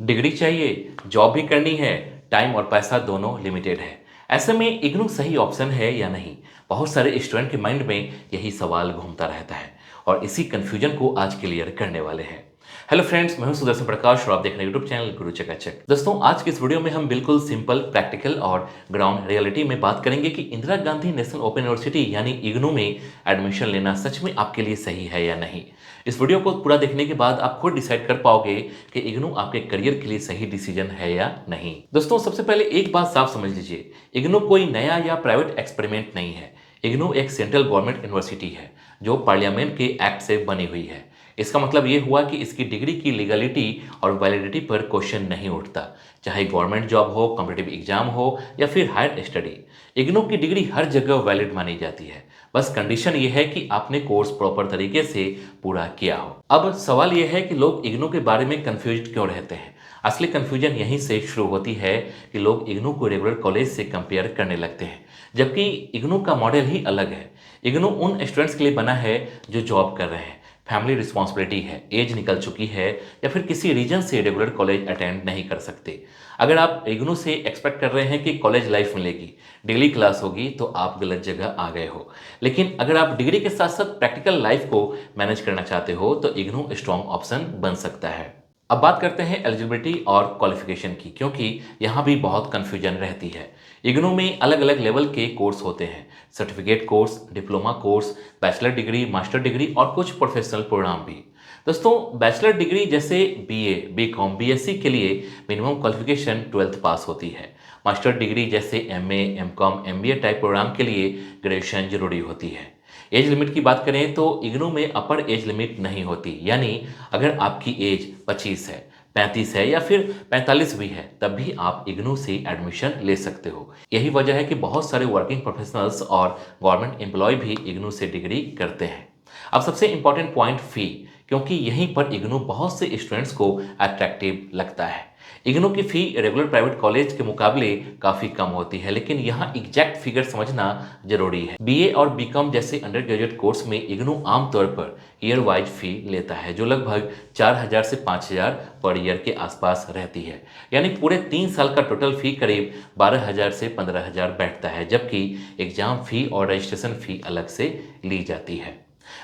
Degree चाहिए, job भी करनी है, टाइम और पैसा दोनों लिमिटेड है। ऐसे में इग्नू सही ऑप्शन है या नहीं? बहुत सारे स्टूडेंट के माइंड में यही सवाल घूमता रहता है और इसी कंफ्यूजन को आज क्लियर करने वाले हैं। हेलो फ्रेंड्स, मैं हूं सुदर्शन प्रकाश और आप देख रहे हैं यूट्यूब चैनल गुरु चकाचक। दोस्तों, आज के इस वीडियो में हम बिल्कुल सिंपल, प्रैक्टिकल और ग्राउंड रियलिटी में बात करेंगे कि Indira Gandhi national open university यानी इग्नू में एडमिशन लेना सच में आपके लिए सही है या नहीं। इस वीडियो को पूरा देखने के बाद आप खुद डिसाइड कर पाओगे कि इग्नू आपके करियर के लिए सही डिसीजन है या नहीं। दोस्तों, सबसे पहले एक बात साफ समझ लीजिए, इग्नू कोई नया या प्राइवेट एक्सपेरिमेंट नहीं है। इग्नू एक सेंट्रल गवर्नमेंट यूनिवर्सिटी है जो पार्लियामेंट के एक्ट से बनी हुई है। इसका मतलब ये हुआ कि इसकी डिग्री की लीगलिटी और वैलिडिटी पर क्वेश्चन नहीं उठता, चाहे गवर्नमेंट जॉब हो, कॉम्पिटिटिव एग्जाम हो या फिर हायर स्टडी। इग्नू की डिग्री हर जगह वैलिड मानी जाती है। बस कंडीशन ये है कि आपने कोर्स प्रॉपर तरीके से पूरा किया हो। अब सवाल यह है कि लोग इग्नू के बारे में कंफ्यूज क्यों रहते हैं। असली कंफ्यूजन यहीं से शुरू होती है कि लोग इग्नू को रेगुलर कॉलेज से कंपेयर करने लगते हैं, जबकि इग्नू का मॉडल ही अलग है। इग्नू उन स्टूडेंट्स के लिए बना है जो जॉब कर रहे हैं, फैमिली रिस्पॉन्सिबिलिटी है, एज निकल चुकी है या फिर किसी रीजन से रेगुलर कॉलेज अटेंड नहीं कर सकते। अगर आप इग्नू से एक्सपेक्ट कर रहे हैं कि कॉलेज लाइफ मिलेगी, डेली क्लास होगी, तो आप गलत जगह आ गए हो। लेकिन अगर आप डिग्री के साथ साथ प्रैक्टिकल लाइफ को मैनेज करना चाहते हो तो इग्नू स्ट्रॉन्ग ऑप्शन बन सकता है। अब बात करते हैं एलिजिबिलिटी और क्वालिफिकेशन की, क्योंकि यहाँ भी बहुत कन्फ्यूजन रहती है। इग्नू में अलग अलग लेवल के कोर्स होते हैं, certificate course, diploma course, bachelor degree, master degree और कुछ प्रोफेशनल प्रोग्राम भी। दोस्तों, बैचलर डिग्री जैसे बीए, बीकॉम, बीएससी के लिए मिनिमम क्वालिफिकेशन 12th पास होती है। मास्टर डिग्री जैसे MA, MCom, MBA type program के लिए ग्रेजुएशन जरूरी होती है। एज लिमिट की बात करें तो इग्नू में अपर एज लिमिट नहीं होती, यानी अगर आपकी एज 25 है, 35 है या फिर 45 भी है, तब भी आप इग्नू से एडमिशन ले सकते हो। यही वजह है कि बहुत सारे वर्किंग प्रोफेशनल्स और गवर्नमेंट एम्प्लॉय भी इग्नू से डिग्री करते हैं। अब सबसे इंपॉर्टेंट पॉइंट फी, क्योंकि यहीं पर इग्नू बहुत से स्टूडेंट्स को अट्रैक्टिव लगता है। इग्नू की फ़ी रेगुलर प्राइवेट कॉलेज के मुकाबले काफ़ी कम होती है, लेकिन यहाँ एग्जैक्ट फिगर समझना जरूरी है। बीए और बीकॉम जैसे अंडर ग्रेजुएट कोर्स में इग्नू आमतौर पर ईयर वाइज फ़ी लेता है, जो लगभग 4,000 से 5,000 पर ईयर के आसपास रहती है। यानी पूरे 3 साल का टोटल फ़ी करीब 12,000 से 15,000 बैठता है, जबकि एग्जाम फ़ी और रजिस्ट्रेशन फ़ी अलग से ली जाती है।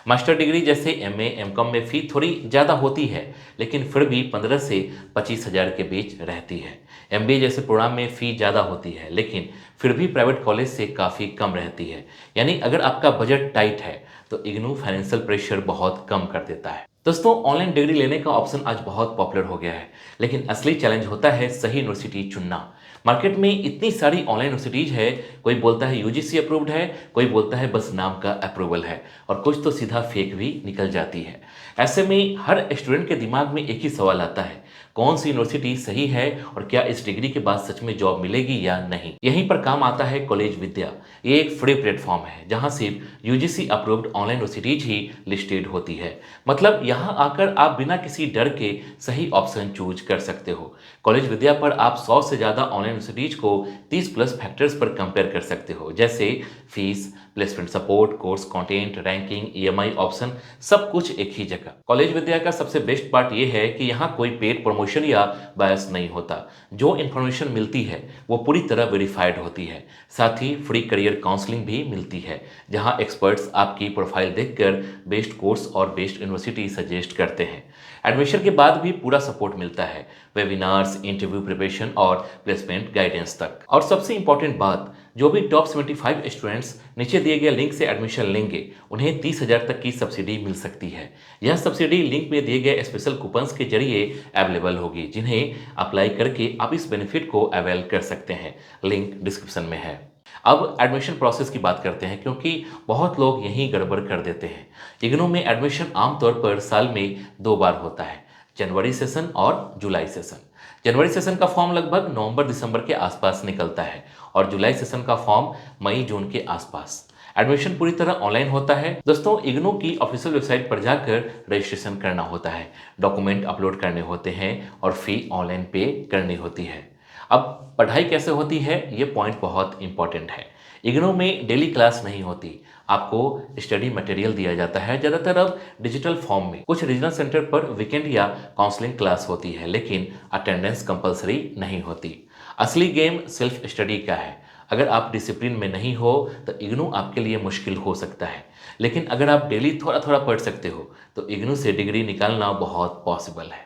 मास्टर डिग्री जैसे एमए, एमकॉम में फ़ी थोड़ी ज़्यादा होती है, लेकिन फिर भी 15 से 25,000 के बीच रहती है। एमबीए जैसे प्रोग्राम में फ़ी ज़्यादा होती है, लेकिन फिर भी प्राइवेट कॉलेज से काफ़ी कम रहती है। यानी अगर आपका बजट टाइट है तो इग्नू फाइनेंशियल प्रेशर बहुत कम कर देता है। दोस्तों, ऑनलाइन डिग्री लेने का ऑप्शन आज बहुत पॉपुलर हो गया है, लेकिन असली चैलेंज होता है सही यूनिवर्सिटी चुनना। मार्केट में इतनी सारी ऑनलाइन यूनिवर्सिटीज़ है, कोई बोलता है यूजीसी अप्रूव्ड है, कोई बोलता है बस नाम का अप्रूवल है, और कुछ तो सीधा फेक भी निकल जाती है। ऐसे में हर स्टूडेंट के दिमाग में एक ही सवाल आता है, कौन सी यूनिवर्सिटी सही है और क्या इस डिग्री के बाद सच में जॉब मिलेगी या नहीं। यहीं पर काम आता है कॉलेज विद्या। ये एक फ्री प्लेटफॉर्म है जहां सिर्फ यूजीसी अप्रूव्ड ऑनलाइन यूनिवर्सिटीज ही लिस्टेड होती है। मतलब यहां आकर आप बिना किसी डर के सही ऑप्शन चूज कर सकते हो। कॉलेज विद्या पर आप 100 से ज़्यादा ऑनलाइन यूनिवर्सिटीज को 30 प्लस फैक्टर्स पर कंपेयर कर सकते हो, जैसे fees, placement support, course content, ranking, EMI option, सब कुछ एक ही जगह। कॉलेज विद्या का सबसे बेस्ट पार्ट ये है कि यहाँ कोई पेड प्रमोशन या बायस नहीं होता। जो इन्फॉर्मेशन मिलती है वो पूरी तरह वेरीफाइड होती है। साथ ही फ्री करियर काउंसलिंग भी मिलती है, जहाँ एक्सपर्ट्स आपकी प्रोफाइल देखकर बेस्ट कोर्स और बेस्ट यूनिवर्सिटी सजेस्ट करते हैं। एडमिशन के बाद भी पूरा सपोर्ट मिलता है, वेबिनार्स, इंटरव्यू प्रिपरेशन और प्लेसमेंट गाइडेंस तक। और सबसे इंपॉर्टेंट बात, जो भी टॉप 75 स्टूडेंट्स नीचे दिए गए लिंक से एडमिशन लेंगे, उन्हें 30,000 तक की सब्सिडी मिल सकती है। यह सब्सिडी लिंक में दिए गए स्पेशल कूपन्स के जरिए अवेलेबल होगी, जिन्हें अप्लाई करके आप इस बेनिफिट को अवेल कर सकते हैं। लिंक डिस्क्रिप्शन में है। अब एडमिशन प्रोसेस की बात करते हैं, क्योंकि बहुत लोग यहीं गड़बड़ कर देते हैं। इग्नू में एडमिशन आमतौर पर साल में 2 बार होता है, जनवरी सेशन और जुलाई सेशन। जनवरी सेशन का फॉर्म लगभग नवंबर दिसंबर के आसपास निकलता है और जुलाई सेशन का फॉर्म मई जून के आसपास। एडमिशन पूरी तरह ऑनलाइन होता है। दोस्तों, इग्नू की ऑफिशियल वेबसाइट पर जाकर रजिस्ट्रेशन करना होता है, डॉक्यूमेंट अपलोड करने होते हैं और फी ऑनलाइन पे करनी होती है। अब पढ़ाई कैसे होती है, ये पॉइंट बहुत इंपॉर्टेंट है। इग्नू में डेली क्लास नहीं होती, आपको स्टडी मटेरियल दिया जाता है, ज़्यादातर अब डिजिटल फॉर्म में। कुछ रीजनल सेंटर पर वीकेंड या काउंसलिंग क्लास होती है, लेकिन अटेंडेंस कंपलसरी नहीं होती। असली गेम सेल्फ स्टडी का है। अगर आप डिसिप्लिन में नहीं हो तो इग्नू आपके लिए मुश्किल हो सकता है, लेकिन अगर आप डेली थोड़ा थोड़ा पढ़ सकते हो तो इग्नू से डिग्री निकालना बहुत पॉसिबल है।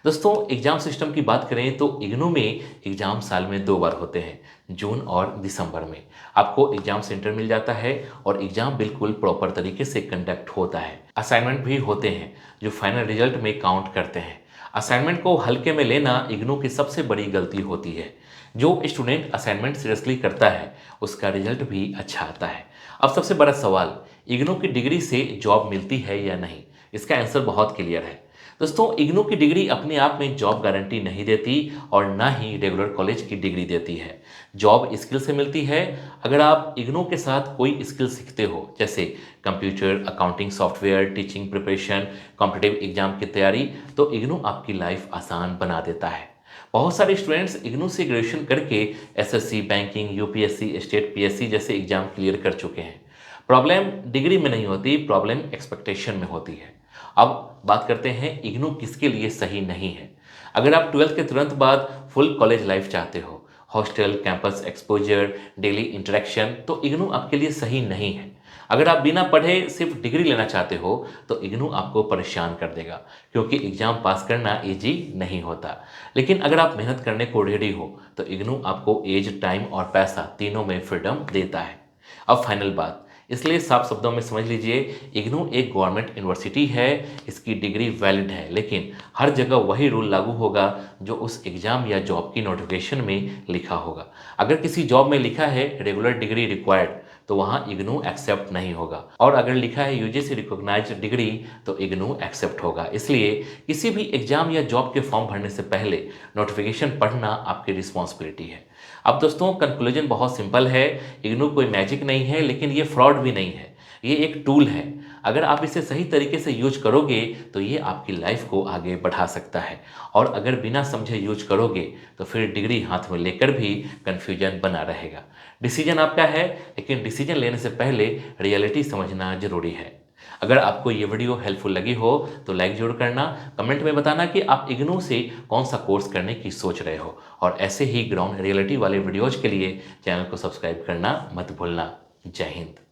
दोस्तों, एग्जाम सिस्टम की बात करें तो इग्नू में एग्जाम साल में 2 बार होते हैं, जून और दिसंबर में। आपको एग्जाम सेंटर मिल जाता है और एग्जाम बिल्कुल प्रॉपर तरीके से कंडक्ट होता है। असाइनमेंट भी होते हैं जो फाइनल रिजल्ट में काउंट करते हैं। असाइनमेंट को हल्के में लेना इग्नू की सबसे बड़ी गलती होती है। जो स्टूडेंट असाइनमेंट सीरियसली करता है उसका रिजल्ट भी अच्छा आता है। अब सबसे बड़ा सवाल, इग्नू की डिग्री से जॉब मिलती है या नहीं? इसका आंसर बहुत क्लियर है। दोस्तों, इग्नू की डिग्री अपने आप में जॉब गारंटी नहीं देती और ना ही रेगुलर कॉलेज की डिग्री देती है। जॉब स्किल से मिलती है। अगर आप इग्नू के साथ कोई स्किल सीखते हो, जैसे computer, accounting software, teaching preparation, competitive exam की तैयारी, तो इग्नू आपकी लाइफ आसान बना देता है। बहुत सारे स्टूडेंट्स इग्नू से ग्रेजुएशन करके SSC, banking, UPSC, state PSC जैसे एग्जाम क्लियर कर चुके हैं। प्रॉब्लम डिग्री में नहीं होती, प्रॉब्लम एक्सपेक्टेशन में होती है। अब बात करते हैं इग्नू किसके लिए सही नहीं है। अगर आप 12th के तुरंत बाद फुल कॉलेज लाइफ चाहते हो, hostel, campus exposure, daily interaction, तो इग्नू आपके लिए सही नहीं है। अगर आप बिना पढ़े सिर्फ डिग्री लेना चाहते हो तो इग्नू आपको परेशान कर देगा, क्योंकि एग्जाम पास करना इजी नहीं होता। लेकिन अगर आप मेहनत करने को रेडी हो तो इग्नू आपको एज, टाइम और पैसा तीनों में फ्रीडम देता है। अब फाइनल बात, इसलिए साफ शब्दों में समझ लीजिए, इग्नू एक गवर्नमेंट यूनिवर्सिटी है, इसकी डिग्री वैलिड है, लेकिन हर जगह वही रूल लागू होगा जो उस एग्जाम या जॉब की नोटिफिकेशन में लिखा होगा। अगर किसी जॉब में लिखा है रेगुलर डिग्री रिक्वायर्ड, तो वहाँ इग्नू एक्सेप्ट नहीं होगा, और अगर लिखा है यूजीसी रिकॉग्नाइज्ड डिग्री तो इग्नू एक्सेप्ट होगा। इसलिए किसी भी एग्जाम या जॉब के फॉर्म भरने से पहले नोटिफिकेशन पढ़ना आपकी रिस्पॉन्सिबिलिटी है। अब दोस्तों, कंक्लूजन बहुत सिंपल है, इग्नू कोई मैजिक नहीं है, लेकिन ये फ्रॉड भी नहीं है। ये एक टूल है। अगर आप इसे सही तरीके से यूज करोगे तो ये आपकी लाइफ को आगे बढ़ा सकता है, और अगर बिना समझे यूज करोगे तो फिर डिग्री हाथ में लेकर भी कन्फ्यूजन बना रहेगा। डिसीजन आपका है, लेकिन डिसीजन लेने से पहले रियलिटी समझना जरूरी है। अगर आपको ये वीडियो हेल्पफुल लगी हो तो लाइक जरूर करना, कमेंट में बताना कि आप इग्नू से कौन सा कोर्स करने की सोच रहे हो, और ऐसे ही ग्राउंड रियलिटी वाले वीडियोज के लिए चैनल को सब्सक्राइब करना मत भूलना। जय हिंद।